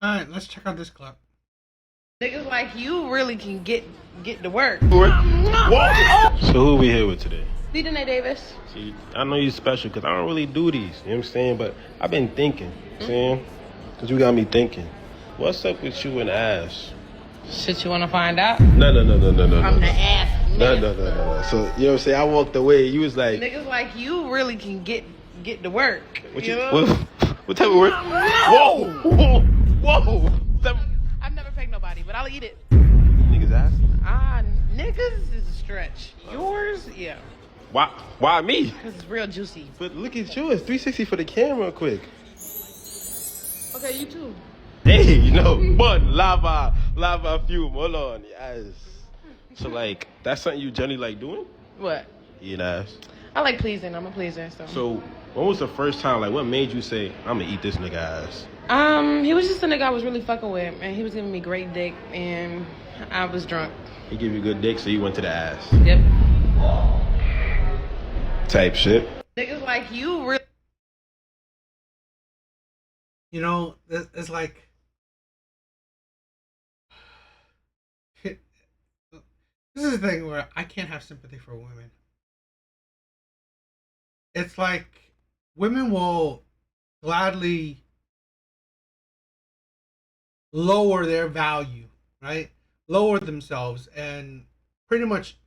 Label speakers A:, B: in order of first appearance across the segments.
A: All right, let's check out this clip.
B: Niggas like you really can get to work.
C: Whoa. So who we here with today?
B: Dene Davis.
C: See, I know you're special because I don't really do these, you know what I'm saying? But I've been thinking, saying, because you got me thinking. What's up with you and ass?
B: Shit, you wanna find out?
C: No.
B: I'm the ass
C: No.
B: nigga.
C: So, you know what I'm saying? I walked away. You was like,
B: Niggas like you really can get to work.
C: what
B: you
C: you,
B: know?
C: what type of work? Whoa.
B: I've never pegged nobody, but I'll eat it.
C: Niggas ass?
B: Niggas is a stretch. Yours, yeah.
C: Why me?
B: Because it's real juicy.
C: But look at yours, 360 for the camera quick.
B: Okay, you too.
C: Hey, one lava fume. Hold on, yes. So like, that's something you generally like doing?
B: What?
C: Eating ass.
B: I like pleasing. I'm a pleaser, so.
C: So when was the first time? Like, what made you say, "I'm gonna eat this nigga ass"?
B: He was just a nigga I was really fucking with, and he was giving me great dick, and I was drunk.
C: He give you good dick, so you went to the ass.
B: Yep.
C: Type shit.
B: Niggas like you really.
A: You know, it's like this is the thing where I can't have sympathy for women. It's like women will gladly lower their value, right? Lower themselves and pretty much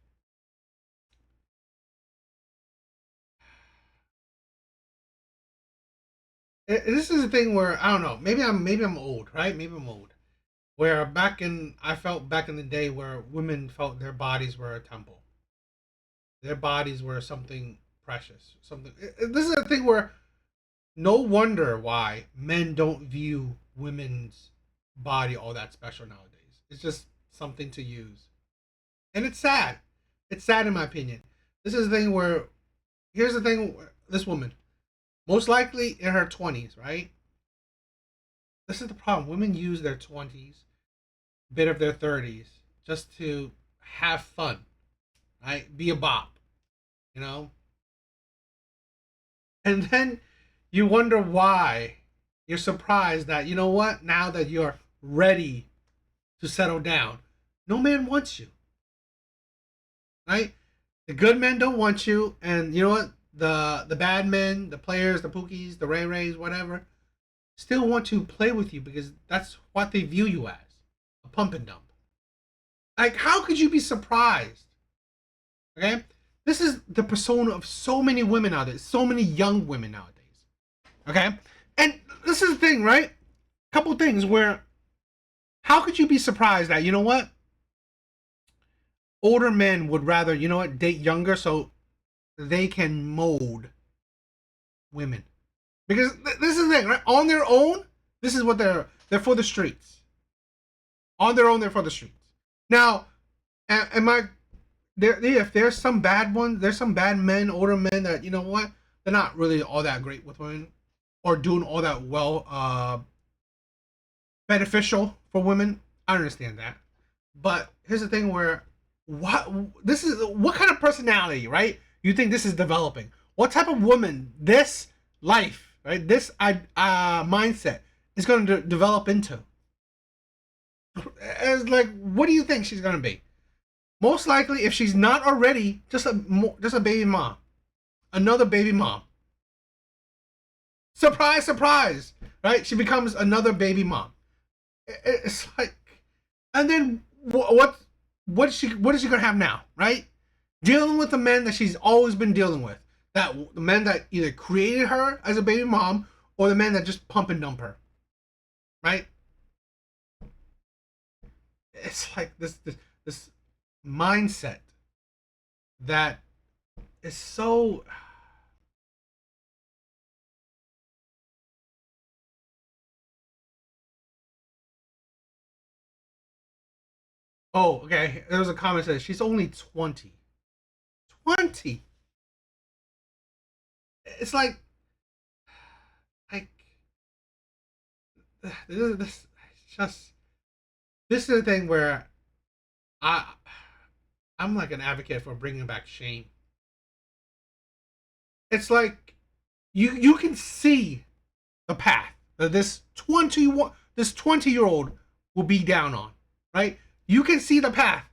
A: this is the thing where I don't know, maybe I'm old, right? Maybe I'm old. Where I felt back in the day where women felt their bodies were a temple. Their bodies were something precious. This is a thing where no wonder why men don't view women's body all that special nowadays. It's just something to use. And it's sad. It's sad in my opinion. This is the thing where here's the thing, this woman, most likely in her 20s, right? This is the problem. Women use their 20s, bit of their 30s, just to have fun, right? Be a bop, you know? And then you wonder why. You're surprised that, you know what? Now that you're ready to settle down, no man wants you, right? The good men don't want you, and you know what? The bad men, the players, the pookies, the Ray Rays, whatever, still want to play with you because that's what they view you as, a pump and dump. Like, how could you be surprised? Okay? This is the persona of so many women nowadays, so many young women nowadays. Okay? And this is the thing, right? Couple things where, how could you be surprised that, you know what? Older men would rather, you know what, date younger so they can mold women. Because this is the thing, right? On their own, this is what they're for the streets. On their own, they're for the streets. Now, if there's some bad ones, there's some bad men, older men that, you know what, they're not really all that great with women or doing all that well beneficial for women. I understand that. But here's the thing where what kind of personality, right? You think this is developing? What type of woman this life, right? This mindset is going to develop into? As like, what do you think she's going to be? Most likely, if she's not already, just a baby mom, another baby mom. Surprise, surprise, right? She becomes another baby mom. It's like, and then what is she gonna have now, right? Dealing with the men that she's always been dealing with, the men that either created her as a baby mom or the men that just pump and dump her, right? It's like this mindset that is so. Oh, okay. There was a comment that says she's only 20. 20. It's like this just this is the thing where I'm like an advocate for bringing back shame. It's like you can see the path that this this 20-year-old will be down on, right? You can see the path.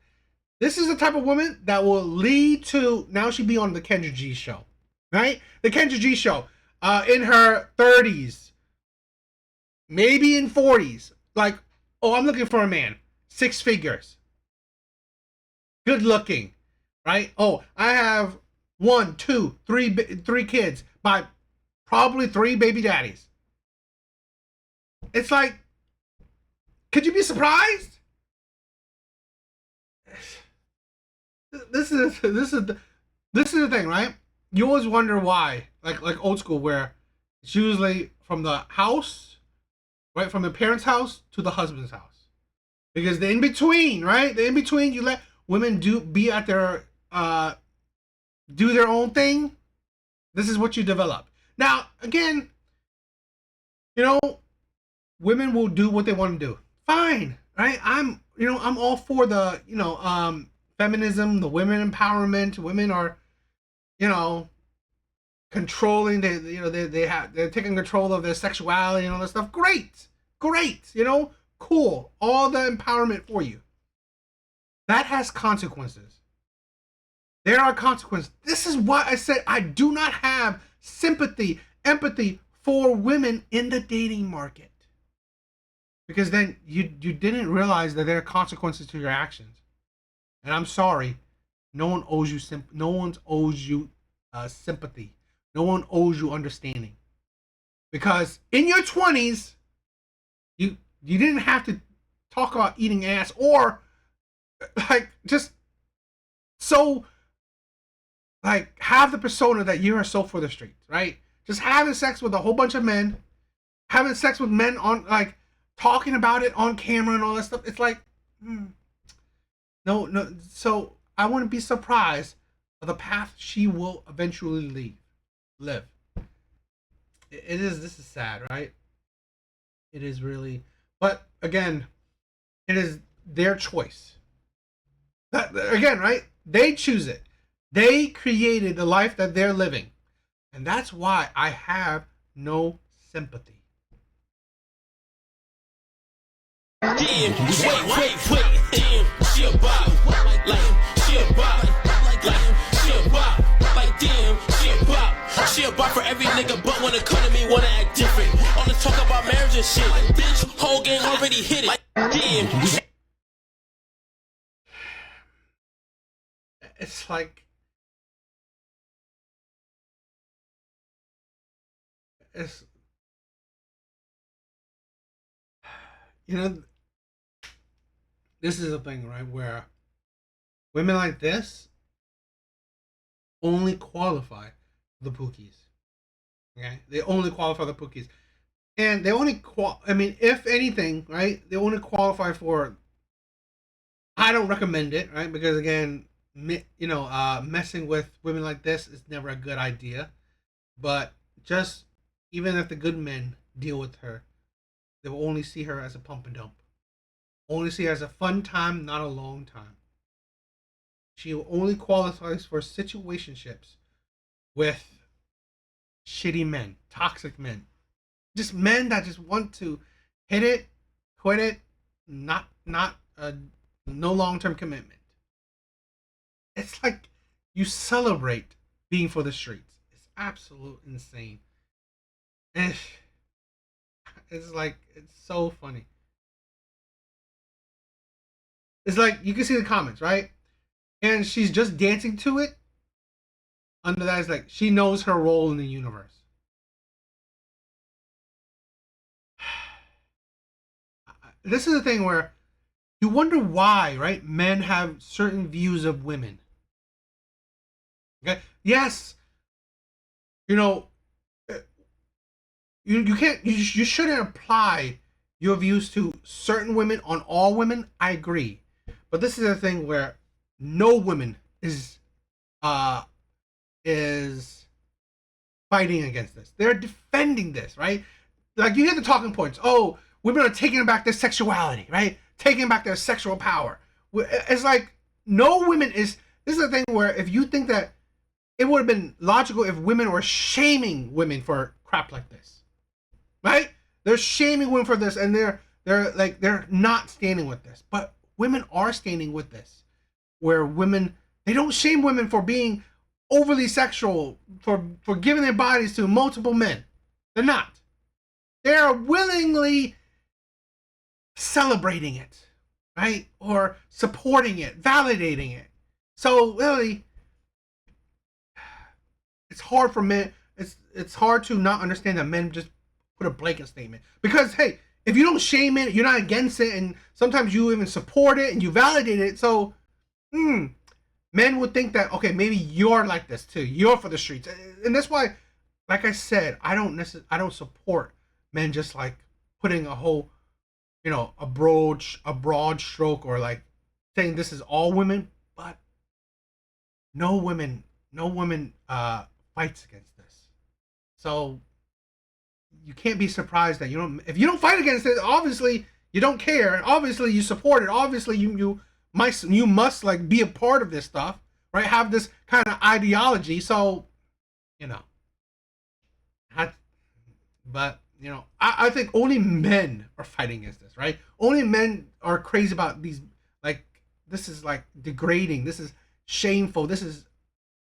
A: This is the type of woman that will lead to, now she'll be on the Kendra G show, right? The Kendra G show, in her 30s, maybe in 40s, like, oh, I'm looking for a man, 6 figures, good looking, right? Oh, I have 1, 2, 3 kids by probably 3 baby daddies. It's like, could you be surprised? This is the thing, right? You always wonder why, like old school, where it's usually from the house, right, from the parents' house to the husband's house, because the in between, right, the in between, you let women be at their do their own thing. This is what you develop. Now, again, you know, women will do what they want to do. Fine, right? I'm all for the, feminism, the women empowerment. Women are, controlling. They're taking control of their sexuality and all that stuff. Great, cool. All the empowerment for you. That has consequences. There are consequences. This is why I said I do not have sympathy, empathy for women in the dating market. Because then you didn't realize that there are consequences to your actions. And I'm sorry, no one owes you sympathy. No one owes you understanding. Because in your 20s, you didn't have to talk about eating ass or just so have the persona that you are so for the streets, right? Just having sex with a whole bunch of men, having sex with men on talking about it on camera and all that stuff. It's like, no. So I wouldn't be surprised of the path she will eventually live. This is sad, right? It is really, but again, it is their choice. Again, right? They choose it. They created the life that they're living. And that's why I have no sympathy.
D: Damn, wait, damn, she a bop, she a bop, she a bop, damn, she a bop for every nigga, but when it come to me, wanna act different. On the talk about marriage and shit, bitch, whole gang already hit it. Damn.
A: It's like, this is a thing, right, where women like this only qualify for the Pookies. Okay, they only qualify for the Pookies, and they only if anything, right, they only qualify for. I don't recommend it, right, because again, messing with women like this is never a good idea. But just even if the good men deal with her, they will only see her as a pump and dump. Only see her as a fun time, not a long time. She only qualifies for situationships with shitty men, toxic men. Just men that just want to hit it, quit it, no long-term commitment. It's like you celebrate being for the streets. It's absolute insane. It's so funny. It's like you can see the comments, right? And she's just dancing to it. Under that is like she knows her role in the universe. This is the thing where you wonder why, right? Men have certain views of women. Okay. Yes. You can't. You shouldn't apply your views to certain women on all women. I agree. But this is the thing where no woman is fighting against this. They're defending this, right? Like you hear the talking points. Oh, women are taking back their sexuality, right? Taking back their sexual power. It's like no women is. This is the thing where if you think that it would have been logical if women were shaming women for crap like this, right? They're shaming women for this, and they're not standing with this, but women are standing with this. Where women, they don't shame women for being overly sexual, for giving their bodies to multiple men. They're not. They're willingly celebrating it, right? Or supporting it, validating it. So really, it's hard for men. It's hard to not understand that men just put a blanket statement. Because hey, if you don't shame it, you're not against it, and sometimes you even support it and you validate it. So, men would think that, okay, maybe you're like this too. You're for the streets, and that's why, like I said, I don't support men just like putting a whole, a broad stroke, or like saying this is all women. But no woman fights against this. So you can't be surprised that if you don't fight against it, obviously you don't care. Obviously you support it. Obviously you must like be a part of this stuff, right? Have this kind of ideology. So, I think only men are fighting against this, right? Only men are crazy about these, like, this is like degrading. This is shameful. This is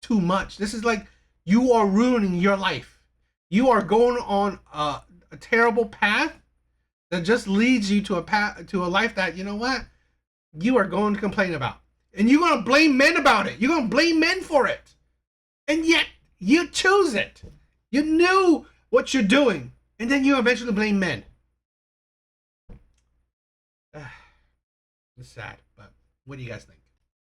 A: too much. This is like, you are ruining your life. You are going on a terrible path that just leads you to a life that, you are going to complain about. And you're going to blame men about it. You're going to blame men for it. And yet, you choose it. You knew what you're doing. And then you eventually blame men. It's sad, but what do you guys think?